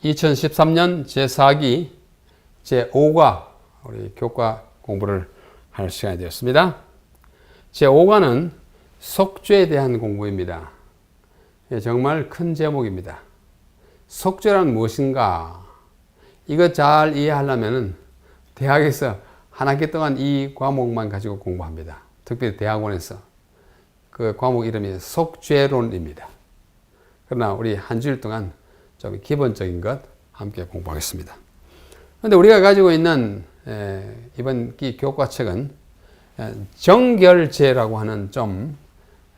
2013년 제4기 제5과 우리 교과 공부를 할 시간이 되었습니다. 제5과는 속죄에 대한 공부입니다. 정말 큰 제목입니다. 속죄란 무엇인가? 이거 잘 이해하려면 대학에서 한 학기 동안 이 과목만 가지고 공부합니다. 특별히 대학원에서. 그 과목 이름이 속죄론입니다. 그러나 우리 한 주일 동안 좀 기본적인 것 함께 공부하겠습니다. 그런데 우리가 가지고 있는 이번 기 교과책은 정결제라고 하는 좀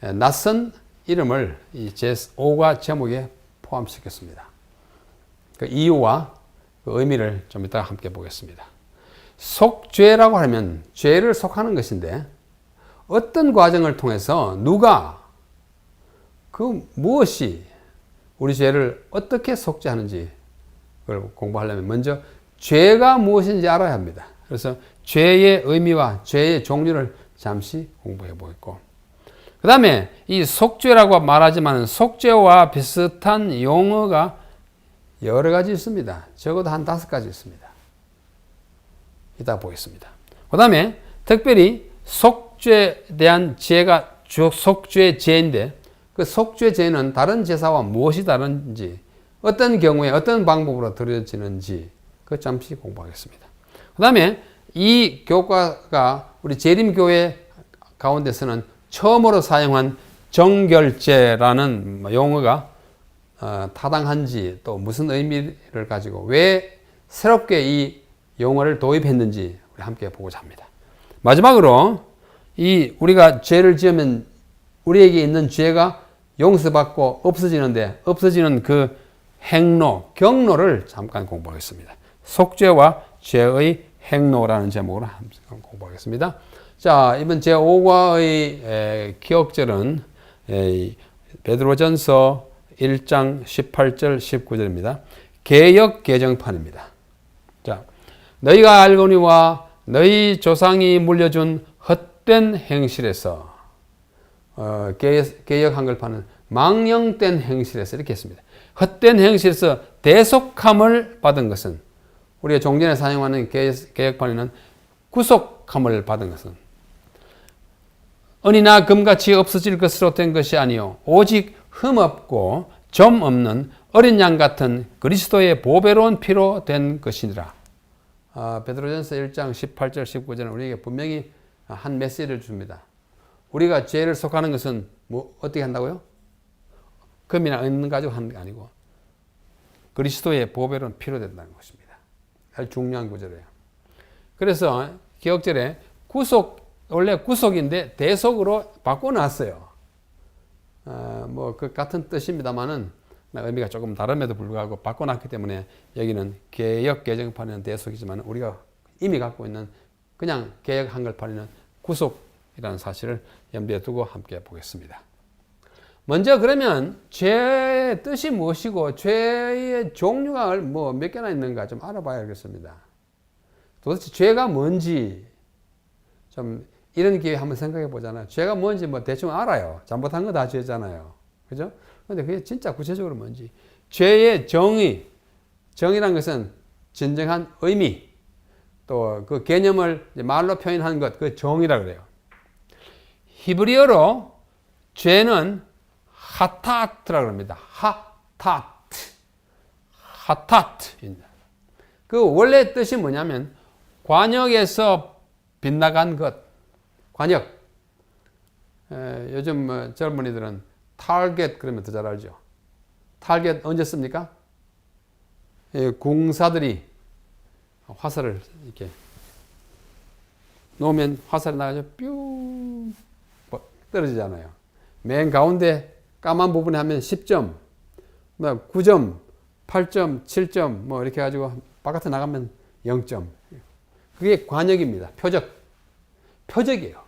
낯선 이름을 이 제5과 제목에 포함시켰습니다. 그 이유와 그 의미를 좀 이따가 함께 보겠습니다. 속죄라고 하면 죄를 속하는 것인데 어떤 과정을 통해서 누가 무엇이 우리 죄를 어떻게 속죄하는지 그걸 공부하려면 먼저 죄가 무엇인지 알아야 합니다. 그래서 죄의 의미와 죄의 종류를 잠시 공부해 보겠고, 그 다음에 이 속죄라고 말하지만 속죄와 비슷한 용어가 여러 가지 있습니다. 적어도 한 5가지 있습니다. 이따 보겠습니다. 그 다음에 특별히 속죄에 대한 죄가 속죄 죄인데 그 속죄 죄는 다른 제사와 무엇이 다른지, 어떤 경우에 어떤 방법으로 드려지는지 그 잠시 공부하겠습니다. 그 다음에 이 교과가 우리 재림교회 가운데서는 처음으로 사용한 정결제라는 용어가 타당한지 또 무슨 의미를 가지고 왜 새롭게 이 용어를 도입했는지 우리 함께 보고자 합니다. 마지막으로 우리가 죄를 지으면 우리에게 있는 죄가 용서받고 없어지는 그 행로, 경로를 잠깐 공부하겠습니다. 속죄와 죄의 행로라는 제목으로 함께 공부하겠습니다. 자, 이번 제5과의 기억절은 베드로전서 1장 18절 19절입니다. 개역 개정판입니다. 자, 너희가 알거니와 너희 조상이 물려준 헛된 행실에서 개역 한글판은 망령된 행실에서 이렇게 했습니다. 헛된 행실에서 대속함을 받은 것은, 우리가 종전에 사용하는 개역판에는 구속함을 받은 것은 은이나 금같이 없어질 것으로 된 것이 아니요 오직 흠없고 점 없는 어린 양 같은 그리스도의 보배로운 피로 된 것이니라. 베드로전서 1장 18절 19절은 우리에게 분명히 한 메시지를 줍니다. 우리가 죄를 속하는 것은 어떻게 한다고요? 금이나 은 가지고 하는 게 아니고 그리스도의 보배로운 피로 된다는 것입니다. 아주 중요한 구절이에요. 그래서 기억절에 원래 구속인데 대속으로 바꿔놨어요. 그 같은 뜻입니다만은 의미가 조금 다름에도 불구하고 바꿔놨기 때문에 여기는 개역 개정판에는 대속이지만 우리가 이미 갖고 있는 그냥 개역 한글판에는 구속이라는 사실을 염두에 두고 함께 보겠습니다. 먼저 그러면 죄의 뜻이 무엇이고 죄의 종류가 몇 개나 있는가 좀 알아봐야겠습니다. 도대체 죄가 뭔지 좀 이런 기회에 한번 생각해 보잖아요. 죄가 뭔지 대충 알아요. 잘못한 거 다 죄잖아요. 그죠? 근데 그게 진짜 구체적으로 뭔지. 죄의 정의란 것은 진정한 의미, 또 그 개념을 말로 표현한 것, 그 정의라 그래요. 히브리어로 죄는 하타트라고 합니다. 하타트입니다. 그 원래 뜻이 뭐냐면 관역에서 빗나간 것, 관역. 요즘 젊은이들은 타겟 그러면 더 잘 알죠. 타겟 언제 씁니까? 궁사들이 화살을 이렇게 놓으면 화살이 나가서 뿅 떨어지잖아요. 맨 가운데 까만 부분에 하면 10점, 9점, 8점, 7점 이렇게 해가지고 바깥에 나가면 0점. 그게 관역입니다. 표적이에요.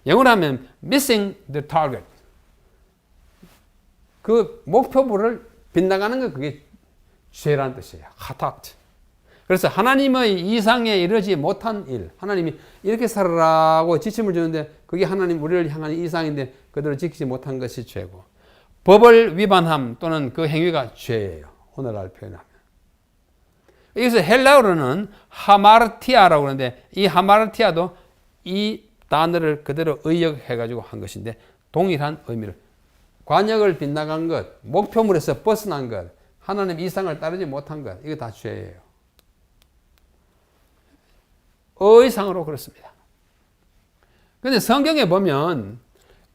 영어로 하면 missing the target. 그 목표물을 빗나가는 거 그게 죄라는 뜻이에요. 하타트. 그래서 하나님의 이상에 이르지 못한 일, 하나님이 이렇게 살아라고 지침을 주는데 그게 하나님 우리를 향한 이상인데 그대로 지키지 못한 것이 죄고, 법을 위반함 또는 그 행위가 죄예요. 오늘날 표현하면. 여기서 헬라어로는 하마르티아라고 하는데 이 하마르티아도 이 단어를 그대로 의역해가지고 한 것인데 동일한 의미를 관역을 빗나간 것, 목표물에서 벗어난 것, 하나님 이상을 따르지 못한 것, 이거 다 죄예요. 의상으로 그렇습니다. 그런데 성경에 보면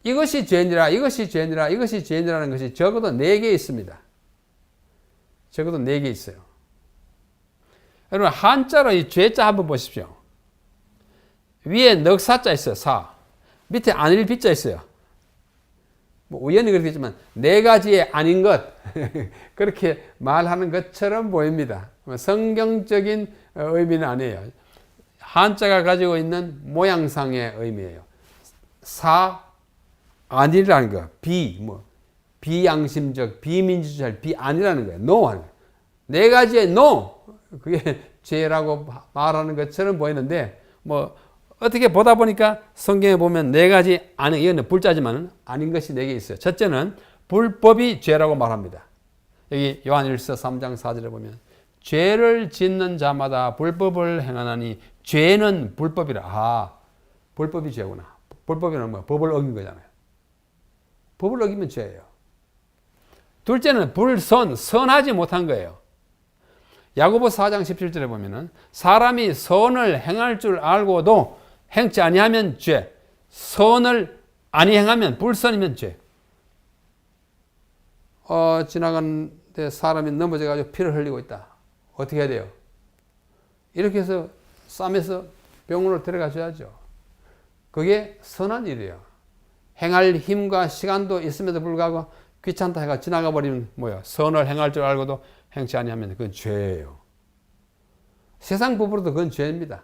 이것이 죄니라, 이것이 죄니라, 이것이 죄니라는 것이 적어도 4개 있습니다. 적어도 4개 있어요. 여러분 한자로 이 죄자 한번 보십시오. 위에 넉사자 있어요. 사. 밑에 아닐 비자 있어요. 뭐 우연히 그렇겠지만 4가지의 아닌 것 그렇게 말하는 것처럼 보입니다. 성경적인 의미는 아니에요. 한자가 가지고 있는 모양상의 의미예요. 사, 아니라는 거, 비양심적, 비민주적, 아니라는 거예요. no 하는 거예요. 4가지의 no, 그게 죄라고 말하는 것처럼 보이는데, 뭐, 어떻게 보다 보니까 성경에 보면 4가지, 아니, 이거는 불자지만 아닌 것이 4개 있어요. 첫째는 불법이 죄라고 말합니다. 여기 요한일서 3장 4절에 보면, 죄를 짓는 자마다 불법을 행하나니 죄는 불법이라. 아, 불법이 죄구나. 불법이란 뭐 법을 어긴 거잖아요. 법을 어기면 죄예요. 둘째는 선하지 못한 거예요. 야고보 4장 17절에 보면은 사람이 선을 행할 줄 알고도 행치 아니하면 죄, 선을 아니 행하면 불선이면 죄. 지나가는데 사람이 넘어져가지고 피를 흘리고 있다. 어떻게 해야 돼요? 이렇게 해서 싸매서 병원으로 데려가셔야죠. 그게 선한 일이에요. 행할 힘과 시간도 있음에도 불구하고 귀찮다 해가 지나가 버리면 뭐야? 선을 행할 줄 알고도 행치 아니하면 그건 죄예요. 세상 법으로도 그건 죄입니다.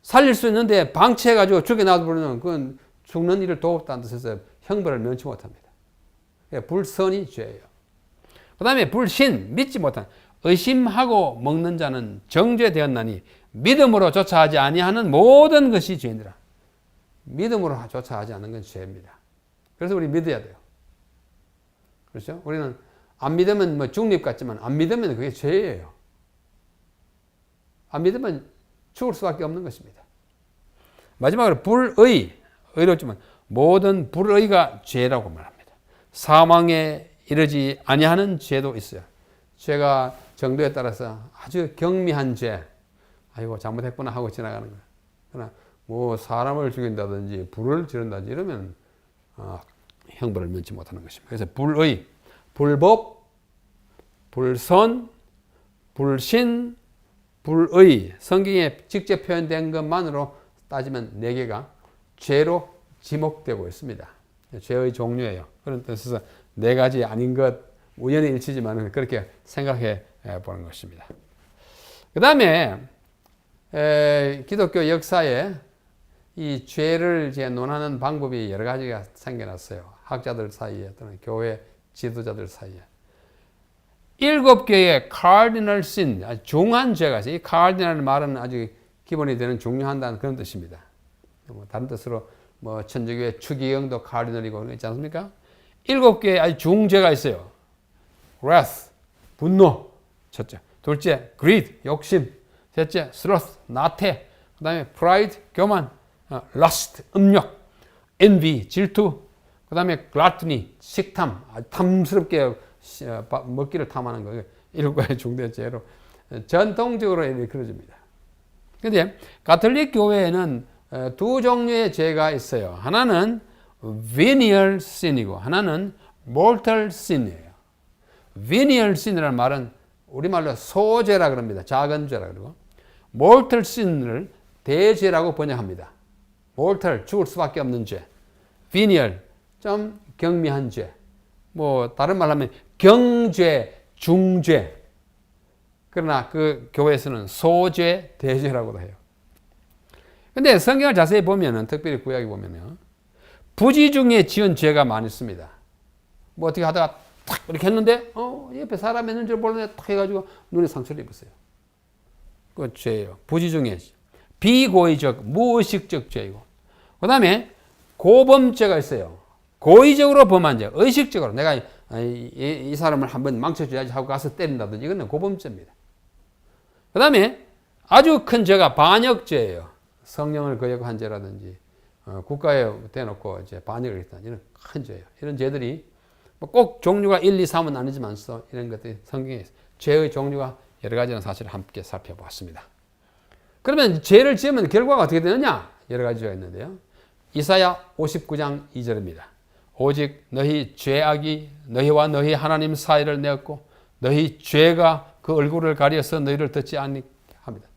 살릴 수 있는데 방치해가지고 죽여놔도 버리면 그건 죽는 일을 도웠다는 뜻에서 형벌을 면치 못합니다. 불선이 죄예요. 그 다음에 불신, 믿지 못한, 의심하고 먹는 자는 정죄되었나니 믿음으로 조차 하지 아니하는 모든 것이 죄니라. 믿음으로 조차 하지 않는 건 죄입니다. 그래서 우리 믿어야 돼요. 그렇죠? 우리는 안 믿으면 뭐 중립 같지만 안 믿으면 그게 죄예요. 안 믿으면 죽을 수밖에 없는 것입니다. 마지막으로 의롭지만 모든 불의가 죄라고 말합니다. 사망에 이르지 아니하는 죄도 있어요. 죄가 정도에 따라서 아주 경미한 죄, 아이고 잘못했구나 하고 지나가는 거예요. 그러나 뭐 사람을 죽인다든지 불을 지른다든지 이러면 형벌을 면치 못하는 것입니다. 그래서 불의, 불법, 불선, 불신, 불의, 성경에 직접 표현된 것만으로 따지면 4개가 죄로 지목되고 있습니다. 죄의 종류예요. 그런 뜻에서 4가지 아닌 것, 우연히 일치지만 그렇게 생각해 보는 것입니다. 그 다음에 기독교 역사에 이 죄를 이제 논하는 방법이 여러 가지가 생겨났어요. 학자들 사이에 또는 교회 지도자들 사이에. 7개의 cardinal sin, 아주 중한 죄가 있어요. 이 cardinal 말은 아주 기본이 되는 중요한다는 그런 뜻입니다. 다른 뜻으로 뭐 천주교의 추기경도 cardinal이고 있지 않습니까? 7개의 아주 중죄가 있어요. wrath, 분노, 첫째. 둘째, greed, 욕심. 셋째, sloth, 나태. 그 다음에 pride, 교만. lust, 음욕. envy, 질투. 그 다음에 gluttony, 식탐. 아주 탐스럽게 먹기를 탐하는 거예요. 7가지 중대 죄로 전통적으로 일컬어집니다. 그런데 가톨릭 교회에는 2 종류의 죄가 있어요. 하나는 venial sin이고 하나는 mortal sin이에요. venial sin이라는 말은 우리말로 소죄라 그럽니다. 작은 죄라 그러고 mortal sin을 대죄라고 번역합니다. mortal, 죽을 수밖에 없는 죄. venial, 좀 경미한 죄. 뭐 다른 말로 하면 경죄, 중죄. 그러나 그 교회에서는 소죄, 대죄라고도 해요. 근데 성경을 자세히 보면은, 특별히 구약에 보면은, 부지 중에 지은 죄가 많이 있습니다. 뭐 어떻게 하다가 탁 이렇게 했는데, 옆에 사람이 있는 줄 몰랐는데 탁 해가지고 눈에 상처를 입었어요. 그건 죄예요. 부지 중에. 비고의적, 무의식적 죄이고. 그 다음에 고범죄가 있어요. 고의적으로 범한 죄, 의식적으로 내가 이 사람을 한번 망쳐줘야지 하고 가서 때린다든지 이거는 고범죄입니다. 그 다음에 아주 큰 죄가 반역죄예요. 성령을 거역한 죄라든지 국가에 대놓고 이제 반역을 했다. 이런 큰 죄예요. 이런 죄들이 꼭 종류가 1, 2, 3은 아니지만 이런 것들이 성경에 죄의 종류가 여러 가지라는 사실을 함께 살펴보았습니다. 그러면 죄를 지으면 결과가 어떻게 되느냐? 여러 가지가 있는데요. 이사야 59장 2절입니다. 오직 너희 죄악이 너희와 너희 하나님 사이를 내었고 너희 죄가 그 얼굴을 가려서 너희를 듣지 않게 합니다.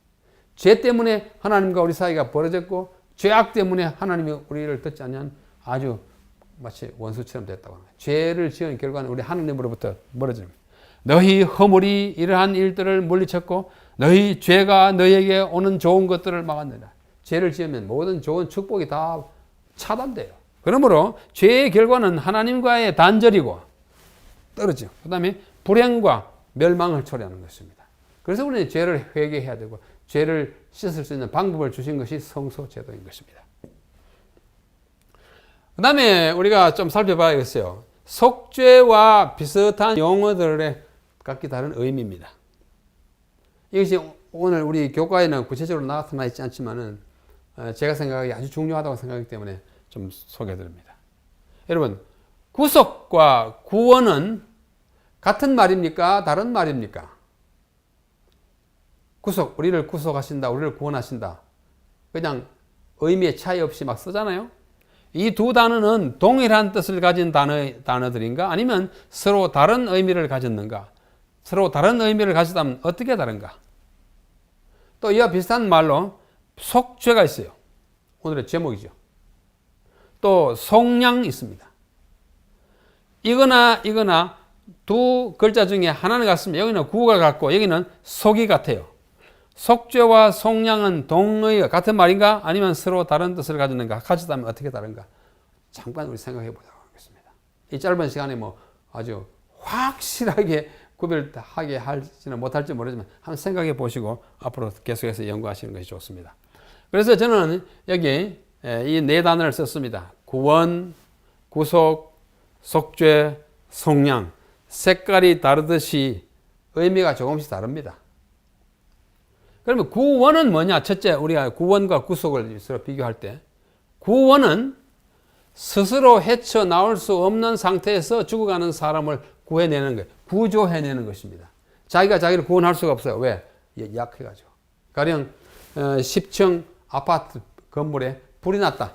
죄 때문에 하나님과 우리 사이가 벌어졌고 죄악 때문에 하나님이 우리를 듣지 않는 아주 마치 원수처럼 됐다고 합니다. 죄를 지은 결과는 우리 하나님으로부터 멀어지는 겁니다. 너희 허물이 이러한 일들을 물리쳤고 너희 죄가 너희에게 오는 좋은 것들을 막았느니라. 죄를 지으면 모든 좋은 축복이 다 차단돼요. 그러므로 죄의 결과는 하나님과의 단절이고 떨어지고 그 다음에 불행과 멸망을 초래하는 것입니다. 그래서 우리는 죄를 회개해야 되고 죄를 씻을 수 있는 방법을 주신 것이 성소제도인 것입니다. 그 다음에 우리가 좀 살펴봐야겠어요. 속죄와 비슷한 용어들의 각기 다른 의미입니다. 이것이 오늘 우리 교과에는 구체적으로 나타나 있지 않지만은 제가 생각하기에 아주 중요하다고 생각하기 때문에 좀 소개해드립니다. 여러분, 구속과 구원은 같은 말입니까? 다른 말입니까? 구속, 우리를 구속하신다, 우리를 구원하신다. 그냥 의미의 차이 없이 막 쓰잖아요. 이 두 단어는 동일한 뜻을 가진 단어들인가? 아니면 서로 다른 의미를 가졌는가? 서로 다른 의미를 가졌다면 어떻게 다른가? 또 이와 비슷한 말로 속죄가 있어요. 오늘의 제목이죠. 또 속량이 있습니다. 이거나 두 글자 중에 하나는 같습니다. 여기는 구가 같고 여기는 속이 같아요. 속죄와 속량은 동의어 같은 말인가? 아니면 서로 다른 뜻을 가졌는가? 가졌다면 어떻게 다른가? 잠깐 우리 생각해 보도록 하겠습니다. 이 짧은 시간에 뭐 아주 확실하게 구별하게 할지는 못할지 모르지만 한번 생각해 보시고 앞으로 계속해서 연구하시는 것이 좋습니다. 그래서 저는 여기 이 네 단어를 썼습니다. 구원, 구속, 속죄, 속량. 색깔이 다르듯이 의미가 조금씩 다릅니다. 그러면 구원은 뭐냐? 첫째, 우리가 구원과 구속을 서로 비교할 때 구원은 스스로 헤쳐나올 수 없는 상태에서 죽어가는 사람을 구해내는 거예요. 구조해내는 것입니다. 자기가 자기를 구원할 수가 없어요. 왜? 약해가지고. 가령 10층 아파트 건물에 불이 났다.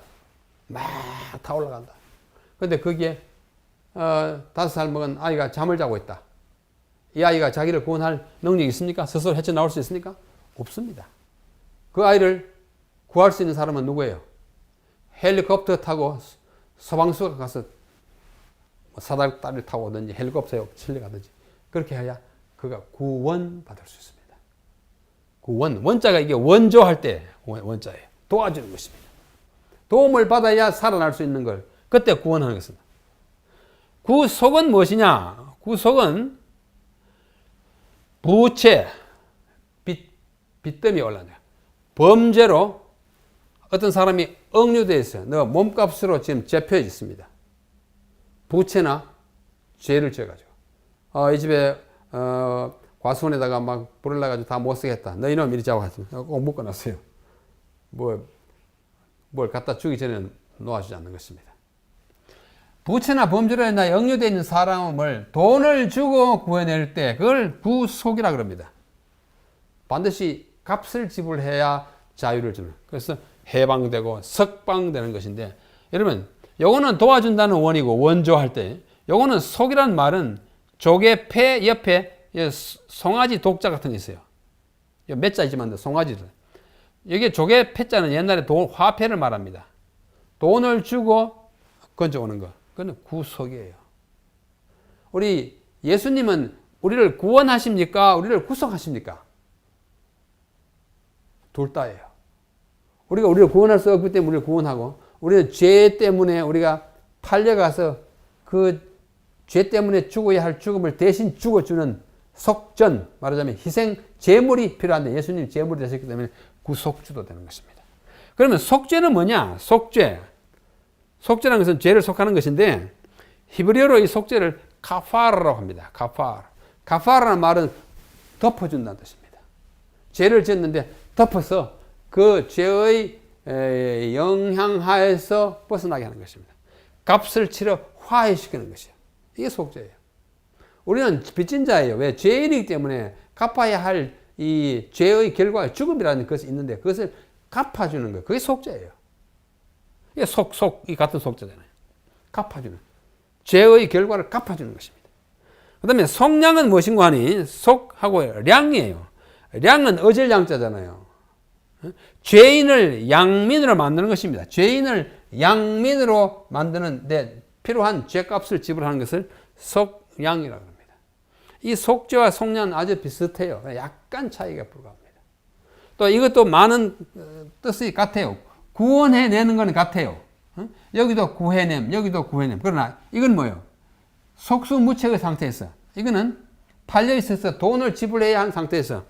막 타올라간다. 근데 거기에 5살 먹은 아이가 잠을 자고 있다. 이 아이가 자기를 구원할 능력이 있습니까? 스스로 헤쳐나올 수 있습니까? 없습니다. 그 아이를 구할 수 있는 사람은 누구예요? 헬리콥터 타고 소방수가 가서 사다리를 타고 오든지 헬리콥터에 실려가든지 그렇게 해야 그가 구원받을 수 있습니다. 구원, 원자가 이게 원조할 때 원자예요. 도와주는 것입니다. 도움을 받아야 살아날 수 있는 걸 그때 구원하는 것입니다. 구속은 무엇이냐? 구속은 부채, 빚더미 올라가요. 범죄로 어떤 사람이 억류되어 있어요. 너 몸값으로 지금 잡혀 있습니다. 부채나 죄를 지어가지고 이 집에 과수원에다가 막 불을 나가지고 다 못 쓰겠다. 너 이놈 이리 자고 꼭 묶어놨어요. 뭘 갖다 주기 전에는 놓아주지 않는 것입니다. 부채나 범죄로 인하여 억류되어 있는 사람을 돈을 주고 구해낼 때 그걸 구속이라 그럽니다. 반드시 값을 지불해야 자유를 주는. 그래서 해방되고 석방되는 것인데 여러분 요거는 도와준다는 원이고 원조할 때 요거는 속이란 말은 조개 폐 옆에 송아지 독자 같은 게 있어요. 몇 자이지만 송아지를. 여기 조개 폐자는 옛날에 화폐를 말합니다. 돈을 주고 건져오는 거. 그건 구속이에요. 우리 예수님은 우리를 구원하십니까? 우리를 구속하십니까? 둘 다예요. 우리가 우리를 구원할 수 없기 때문에 우리를 구원하고 우리는 죄 때문에 우리가 팔려가서 그 죄 때문에 죽어야 할 죽음을 대신 죽어주는 속전, 말하자면 희생, 제물이 필요한데 예수님이 제물이 되셨기 때문에 구속주도 되는 것입니다. 그러면 속죄는 뭐냐? 속죄. 속죄라는 것은 죄를 속하는 것인데 히브리어로 이 속죄를 카파라라고 합니다. 카파라는 말은 덮어준다는 뜻입니다. 죄를 지었는데 덮어서 그 죄의 영향하에서 벗어나게 하는 것입니다. 값을 치러 화해시키는 것이에요. 이게 속죄예요. 우리는 빚진 자예요. 왜? 죄인이기 때문에 갚아야 할 이 죄의 결과 죽음이라는 것이 있는데 그것을 갚아주는 거예요. 그게 속죄예요. 이게 이 같은 속죄잖아요. 갚아주는. 죄의 결과를 갚아주는 것입니다. 그 다음에 속량은 무엇인가 하니 속하고 량이에요. 량은 어질 양자잖아요. 죄인을 양민으로 만드는 것입니다. 죄인을 양민으로 만드는 데 필요한 죄값을 지불하는 것을 속량이라고 합니다. 이 속죄와 속량은 아주 비슷해요. 약간 차이가 불과합니다. 또 이것도 많은 뜻이 같아요. 구원해내는 건 같아요. 여기도 구해냄, 여기도 구해냄. 그러나 이건 뭐예요? 속수무책의 상태에서, 이거는 팔려 있어서 돈을 지불해야 한 상태에서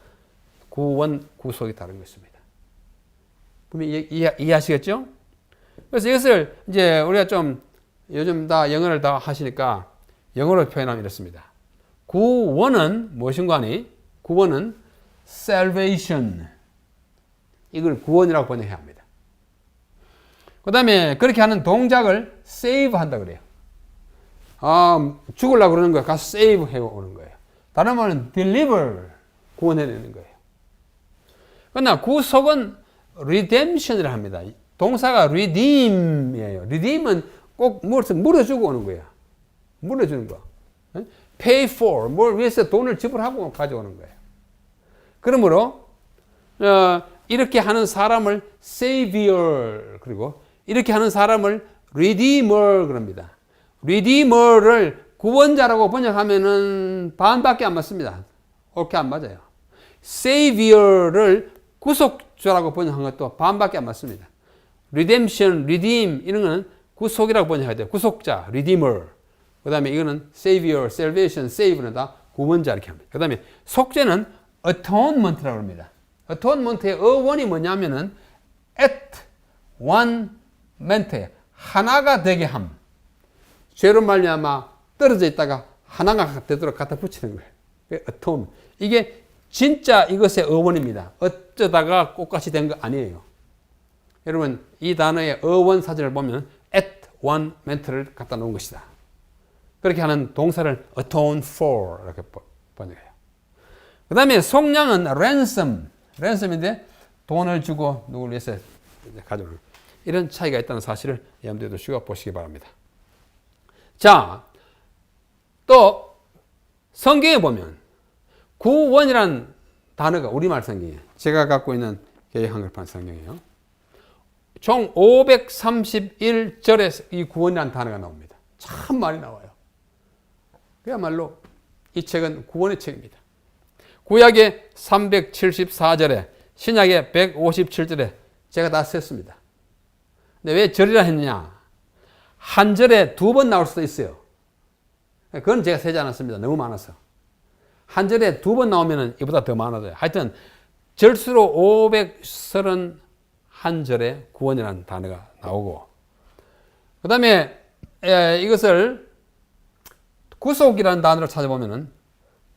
구원, 구속이 다른 것입니다. 그럼 이해하시겠죠? 그래서 이것을 이제 우리가 좀 요즘 다 영어를 다 하시니까 영어로 표현하면 이렇습니다. 구원은 무엇인가 하니? 구원은 salvation. 이걸 구원이라고 번역해야 합니다. 그 다음에 그렇게 하는 동작을 save 한다 그래요. 죽으려고 그러는 거예요. 가서 save 해오는 거예요. 다른 말은 deliver, 구원해내는 거예요. 그러나 구속은 redemption이라 합니다. 동사가 redeem이에요. redeem은 꼭 물어주고 오는 거예요. 물어주는 거. pay for, 뭘 위해서 돈을 지불하고 가져오는 거예요. 그러므로 이렇게 하는 사람을 savior, 그리고 이렇게 하는 사람을 redeemer 그럽니다. redeemer를 구원자라고 번역하면은 반밖에 안 맞습니다. 옳게 안 맞아요. savior를 구속주라고 번역한 것도 반밖에 안 맞습니다. redemption, redeem 이런 거는 구속이라고 번역해야 돼요. 구속자, redeemer. 그 다음에 이거는 savior, salvation, save는 다 구원자 이렇게 합니다. 그 다음에 속죄는 atonement라고 합니다. atonement의 어원이 뭐냐면은 at one ment, 하나가 되게 함. 죄로 말미암아 떨어져 있다가 하나가 되도록 갖다 붙이는 거예요. atone. 이게 진짜 이것의 어원입니다. 어쩌다가 꽃같이 된 거 아니에요. 여러분 이 단어의 어원 사전을 보면 at one ment를 갖다 놓은 것이다. 그렇게 하는 동사를 atone for 이렇게 번역해요. 그 다음에 속량은 ransom인데 돈을 주고 누구를 위해서 가져오는 이런 차이가 있다는 사실을 염두에 두시고 보시기 바랍니다. 자, 또 성경에 보면 구원이란 단어가 우리말 성경이에요. 제가 갖고 있는 개역 한글판 성경이에요. 총 531절에 이 구원이라는 단어가 나옵니다. 참 많이 나와요. 그야말로 이 책은 구원의 책입니다. 구약의 374절에 신약의 157절에 제가 다 썼습니다. 근데 왜 절이라 했느냐? 한 절에 두 번 나올 수도 있어요. 그건 제가 세지 않았습니다. 너무 많아서. 한 절에 두 번 나오면 이보다 더 많아져요. 하여튼 절수로 531절에 구원이라는 단어가 나오고, 그 다음에 이것을 구속이라는 단어를 찾아보면은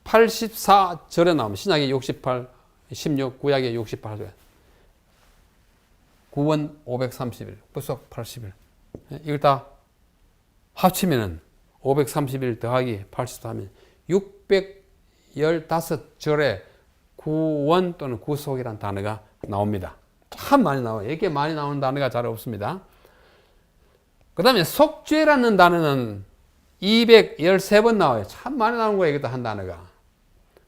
84절에 나오면 신약의 68, 16, 구약의 68절. 구원 531, 구속 81. 이걸 다 합치면은 531 더하기 84 하면 615절에 구원 또는 구속이라는 단어가 나옵니다. 참 많이 나와요. 이렇게 많이 나오는 단어가 잘 없습니다. 그 다음에 속죄라는 단어는 213번 나와요. 참 많이 나오는 거예요. 이것도 한 단어가.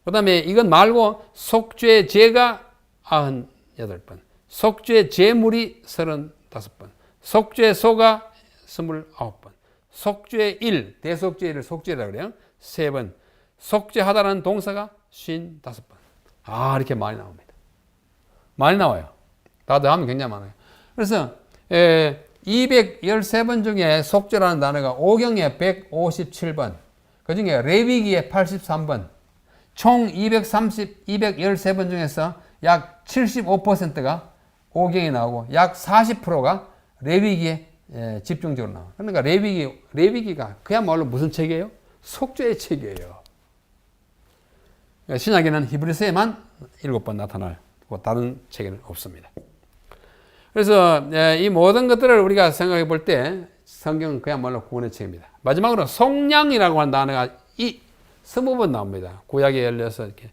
그 다음에 이건 말고 속죄 제가 98번, 속죄 제물이 35번, 속죄 소가 29번, 속죄 일, 대속죄를 속죄라고 그래요. 3번, 속죄하다라는 동사가 55번. 이렇게 많이 나옵니다. 많이 나와요. 다 더하면 굉장히 많아요. 그래서 213번 중에 속죄라는 단어가 오경에 157번, 그 중에 레위기에 83번, 총 213번 중에서 약 75%가 오경에 나오고 약 40%가 레위기에 집중적으로 나와요. 그러니까 레위기가 그야말로 무슨 책이에요? 속죄의 책이에요. 신약에는 히브리서에만 7번 나타나고 다른 책에는 없습니다. 그래서 이 모든 것들을 우리가 생각해 볼 때 성경은 그야말로 구원의 책입니다. 마지막으로 속량이라고 하는 단어가 이 20번 나옵니다. 구약에 열려서 이렇게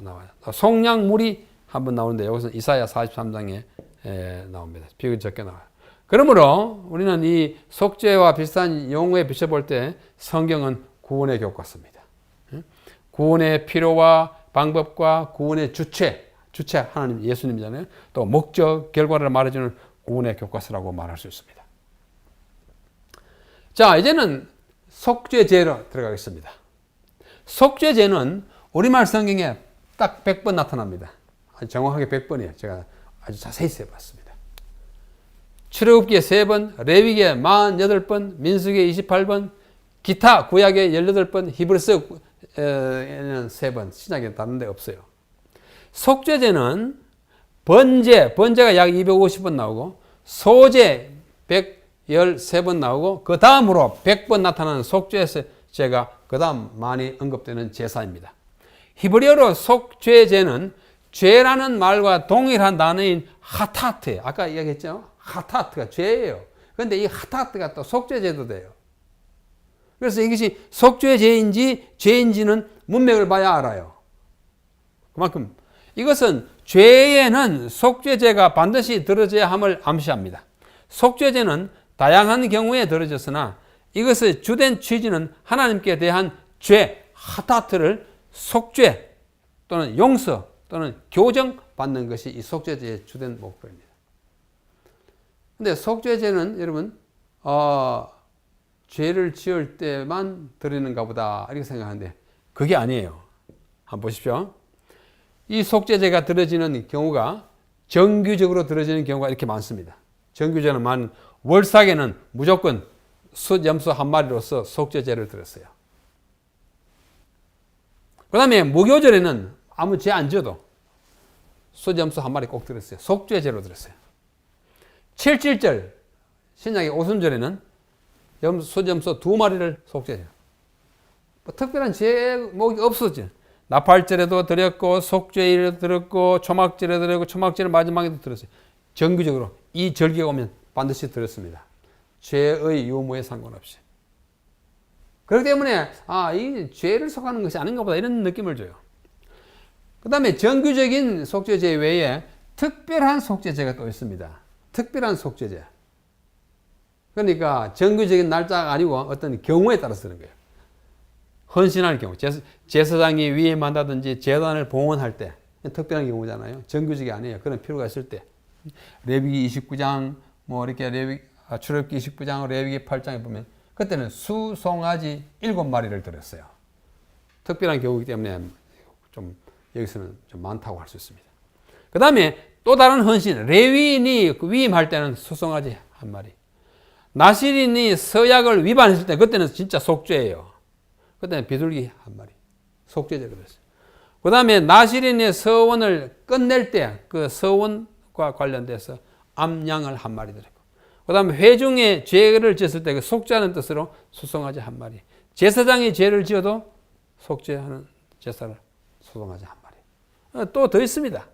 나와요. 속량물이 한번 나오는데 여기서 이사야 43장에 나옵니다. 비교적 적게 나와요. 그러므로 우리는 이 속죄와 비슷한 용어에 비춰볼 때 성경은 구원의 교과서입니다. 구원의 필요와 방법과 구원의 주체 하나님 예수님이잖아요. 또 목적, 결과를 말해주는 구원의 교과서라고 말할 수 있습니다. 자, 이제는 속죄제로 들어가겠습니다. 속죄제는 우리말 성경에 딱 100번 나타납니다. 아주 정확하게 100번이에요. 제가 아주 자세히 세봤습니다. 출애굽기에 3번, 레위기에 48번, 민수기에 28번, 기타 구약에 18번, 히브리서에는 3번, 신약에 다른 데 없어요. 속죄제는 번제가 약 250번 나오고, 소제 113번 나오고, 그 다음으로 100번 나타나는 속죄제가 그 다음 많이 언급되는 제사입니다. 히브리어로 속죄제는 죄라는 말과 동일한 단어인 하타트예요. 아까 이야기했죠? 하타트가 죄예요. 그런데 이 하타트가 또 속죄제도 돼요. 그래서 이것이 속죄제인지 죄인지는 문맥을 봐야 알아요. 그만큼 이것은 죄에는 속죄제가 반드시 들어져야 함을 암시합니다. 속죄제는 다양한 경우에 들어졌으나 이것의 주된 취지는 하나님께 대한 죄, 하타트를 속죄 또는 용서 또는 교정 받는 것이 이 속죄제의 주된 목표입니다. 근데 속죄제는 여러분 죄를 지을 때만 드리는가 보다 이렇게 생각하는데 그게 아니에요. 한번 보십시오. 이 속죄제가 드려지는 경우가 정규적으로 드려지는 경우가 이렇게 많습니다. 정규제는 월삭에는 무조건 숫 염소 한 마리로서 속죄제를 드렸어요. 그 다음에 무교절에는 아무 죄 안 지어도 숫 염소 한 마리 꼭 드렸어요. 속죄제로 드렸어요. 7.7절 신약의 오순절에는 숫 염소 2마리를 속죄해요. 특별한 제목이 없었죠. 나팔절에도 드렸고 속죄일에도 드렸고 초막절에도 드렸고 초막절 마지막에도 드렸어요. 정규적으로 이 절기가 오면 반드시 드렸습니다. 죄의 유무에 상관없이. 그렇기 때문에 이 죄를 속하는 것이 아닌가 보다 이런 느낌을 줘요. 그 다음에 정규적인 속죄제 외에 특별한 속죄제가 또 있습니다. 특별한 속죄제. 그러니까 정규적인 날짜가 아니고 어떤 경우에 따라서 쓰는 거예요. 헌신할 경우, 제사장이 위임한다든지 제단을 봉헌할 때 특별한 경우잖아요. 정규직이 아니에요. 그런 필요가 있을 때. 레위기 29장, 이렇게 출애굽기 29장, 레위기 8장에 보면 그때는 수송아지 7마리를 드렸어요. 특별한 경우이기 때문에 좀 여기서는 좀 많다고 할 수 있습니다. 그 다음에 또 다른 헌신, 레위인이 위임할 때는 수송아지 1마리. 나실인이 서약을 위반했을 때 그때는 진짜 속죄예요. 그때는 비둘기 1마리. 속죄제로 됐어요. 그 다음에 나실인의 서원을 끝낼 때 그 서원과 관련돼서 암양을 1마리 드리고, 그 다음에 회중의 죄를 지었을 때 그 속죄하는 뜻으로 수송아지 1마리. 제사장이 죄를 지어도 속죄하는 제사를 수송아지 1마리. 또 더 있습니다.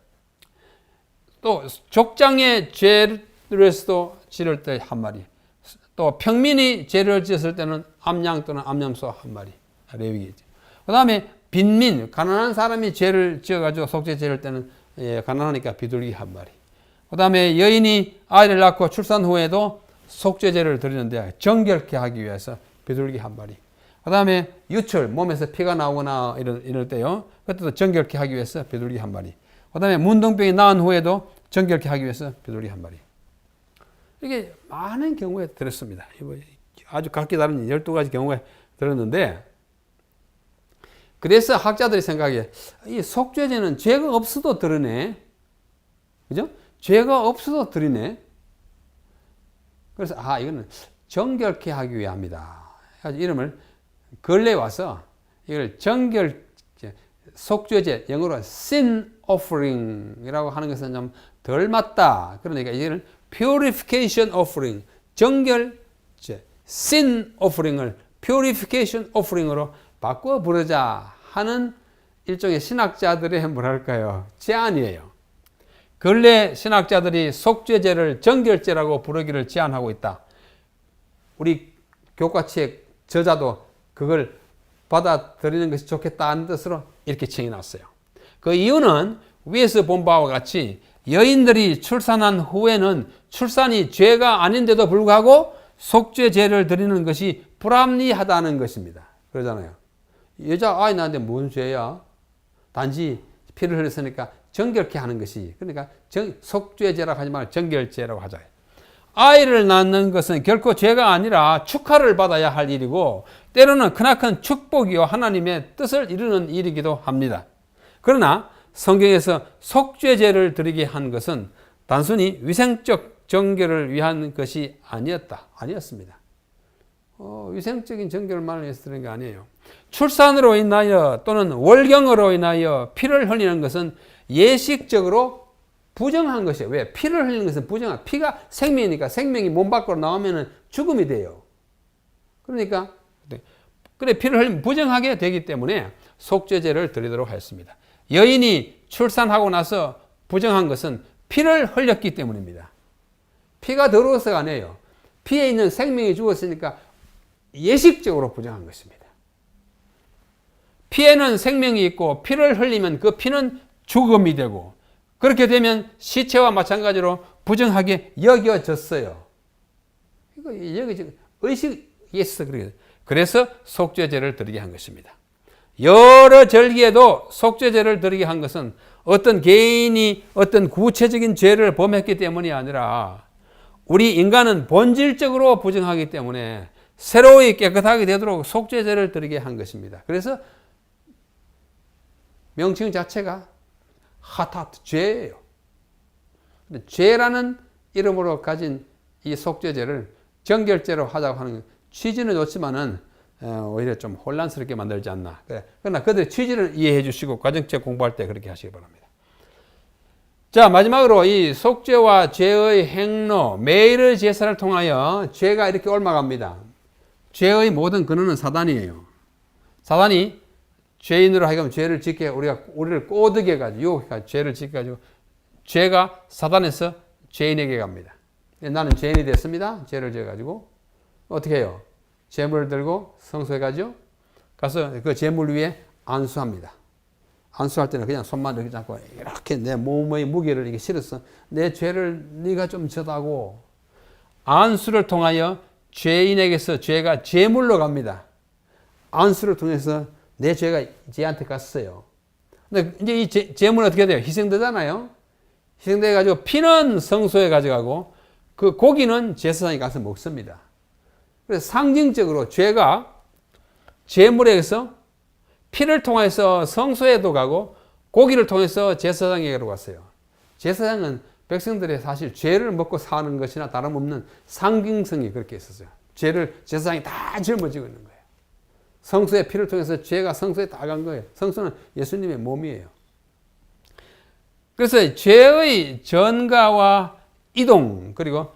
또 족장의 죄를 해서도 지를 때 1마리. 또 평민이 죄를 지었을 때는 암양 또는 암염소 1마리. 레위기죠. 그 다음에 빈민, 가난한 사람이 죄를 지어가지고 속죄 지을 때는 가난하니까 비둘기 1마리. 그 다음에 여인이 아이를 낳고 출산 후에도 속죄제를 드리는데 정결케 하기 위해서 비둘기 1마리. 그 다음에 유출, 몸에서 피가 나오거나 이럴 때요. 그때도 정결케 하기 위해서 비둘기 1마리. 그 다음에 문둥병이 나은 후에도 정결케 하기 위해서 비둘기 1마리. 이게 많은 경우에 들었습니다. 아주 각기 다른 12가지 경우에 들었는데, 그래서 학자들이 생각해, 이 속죄제는 죄가 없어도 드리네. 그죠? 죄가 없어도 드리네. 그래서, 이거는 정결케 하기 위함이다. 그래서 이름을 근래 와서 이걸 속죄제, 영어로 sin offering이라고 하는 것은 좀 덜 맞다. 그러니까 이거는 purification offering, 정결제, sin offering을 purification offering으로 바꿔 부르자 하는 일종의 신학자들의 뭐랄까요? 제안이에요. 근래 신학자들이 속죄제를 정결제라고 부르기를 제안하고 있다. 우리 교과책 저자도 그걸 받아들이는 것이 좋겠다는 뜻으로 이렇게 정해놨어요. 그 이유는 위에서 본 바와 같이 여인들이 출산한 후에는 출산이 죄가 아닌데도 불구하고 속죄제를 드리는 것이 불합리하다는 것입니다. 그러잖아요. 여자아이 낳는데 뭔 죄야? 단지 피를 흘렸으니까 정결케 하는 것이, 그러니까 속죄제라고 하지 말고 정결제라고 하자. 아이를 낳는 것은 결코 죄가 아니라 축하를 받아야 할 일이고 때로는 크나큰 축복이요 하나님의 뜻을 이루는 일이기도 합니다. 그러나 성경에서 속죄제를 드리게 한 것은 단순히 위생적 정결을 위한 것이 아니었습니다. 위생적인 정결만을 위해서 드리는 게 아니에요. 출산으로 인하여 또는 월경으로 인하여 피를 흘리는 것은 예식적으로 부정한 것이에요. 왜? 피를 흘리는 것은 부정한, 피가 생명이니까 생명이 몸 밖으로 나오면 죽음이 돼요. 그러니까 그래 피를 흘리면 부정하게 되기 때문에 속죄제를 드리도록 하였습니다. 여인이 출산하고 나서 부정한 것은 피를 흘렸기 때문입니다. 피가 더러워서가 아니에요. 피에 있는 생명이 죽었으니까 예식적으로 부정한 것입니다. 피에는 생명이 있고 피를 흘리면 그 피는 죽음이 되고 그렇게 되면 시체와 마찬가지로 부정하게 여겨졌어요. 이거 의식에서 그래서 속죄제를 드리게 한 것입니다. 여러 절기에도 속죄제를 드리게 한 것은 어떤 개인이 어떤 구체적인 죄를 범했기 때문이 아니라 우리 인간은 본질적으로 부정하기 때문에 새로이 깨끗하게 되도록 속죄제를 드리게 한 것입니다. 그래서 명칭 자체가 하타트, 죄예요. 죄라는 이름으로 가진 이 속죄제를 정결제로 하자고 하는 취지는 좋지만은 오히려 좀 혼란스럽게 만들지 않나. 그러나 그들의 취지를 이해해 주시고 가정책 공부할 때 그렇게 하시기 바랍니다. 자, 마지막으로 이 속죄와 죄의 행로, 매일의 제사를 통하여 죄가 이렇게 옮아갑니다. 죄의 모든 근원은 사단이에요. 사단이 죄인으로 하여금 죄를 짓게 우리를 꼬드게 가지고 유혹해 죄를 짓게 가지고 죄가 사단에서 죄인에게 갑니다. 나는 죄인이 됐습니다. 죄를 지어 가지고 어떻게 해요? 제물을 들고 성소에 가죠. 가서 그 제물 위에 안수합니다. 안수할 때는 그냥 손만 이렇게 잡고 이렇게 내 몸의 무게를 이렇게 실어서 내 죄를 네가 좀 져다고 안수를 통하여 죄인에게서 죄가 제물로 갑니다. 안수를 통해서 내 죄가 쟤한테 갔어요. 근데 이제 이 제물은 어떻게 돼요? 희생되잖아요. 희생돼 가지고 피는 성소에 가져가고 그 고기는 제사장이 가서 먹습니다. 그래서 상징적으로 죄가 제물에서 피를 통해서 성소에도 가고 고기를 통해서 제사장에게로 갔어요. 제사장은 백성들의 사실 죄를 먹고 사는 것이나 다름없는 상징성이 그렇게 있었어요. 죄를 제사장이 다 짊어지고 있는 거예요. 성소의 피를 통해서 죄가 성소에 다 간 거예요. 성소는 예수님의 몸이에요. 그래서 죄의 전가와 이동, 그리고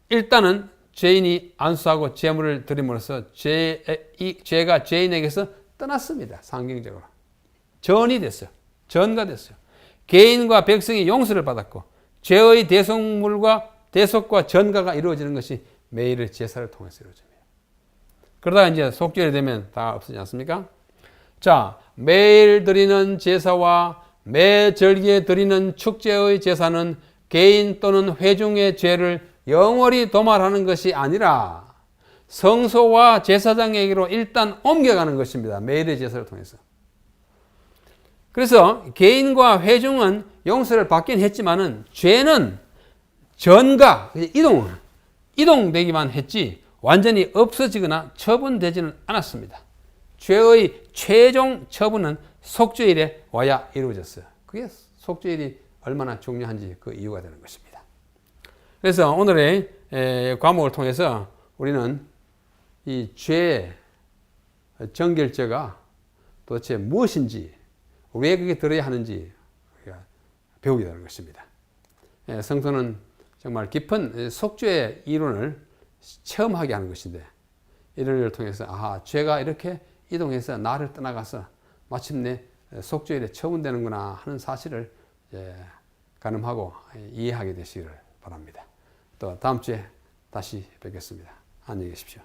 일단은 죄인이 안수하고 제물을 드림으로써 죄가 죄인에게서 떠났습니다. 상징적으로. 전이 됐어요. 전가 됐어요. 개인과 백성이 용서를 받았고 죄의 대속과 전가가 이루어지는 것이 매일의 제사를 통해서 이루어집니다. 그러다가 이제 속죄가 되면 다 없어지지 않습니까? 자, 매일 드리는 제사와 매 절기에 드리는 축제의 제사는 개인 또는 회중의 죄를 영원히 도말하는 것이 아니라 성소와 제사장에게로 일단 옮겨가는 것입니다. 매일의 제사를 통해서. 그래서 개인과 회중은 용서를 받긴 했지만은 죄는 전가, 이동되기만 했지 완전히 없어지거나 처분되지는 않았습니다. 죄의 최종 처분은 속죄일에 와야 이루어졌어요. 그게 속죄일이 얼마나 중요한지 그 이유가 되는 것입니다. 그래서 오늘의 과목을 통해서 우리는 이 죄 정결제가 도대체 무엇인지, 왜 그게 들어야 하는지 배우게 되는 것입니다. 성서는 정말 깊은 속죄의 이론을 체험하게 하는 것인데 이를 통해서 아하, 죄가 이렇게 이동해서 나를 떠나가서 마침내 속죄일에 처분되는구나 하는 사실을 가늠하고 이해하게 되시기를 바랍니다. 또 다음 주에 다시 뵙겠습니다. 안녕히 계십시오.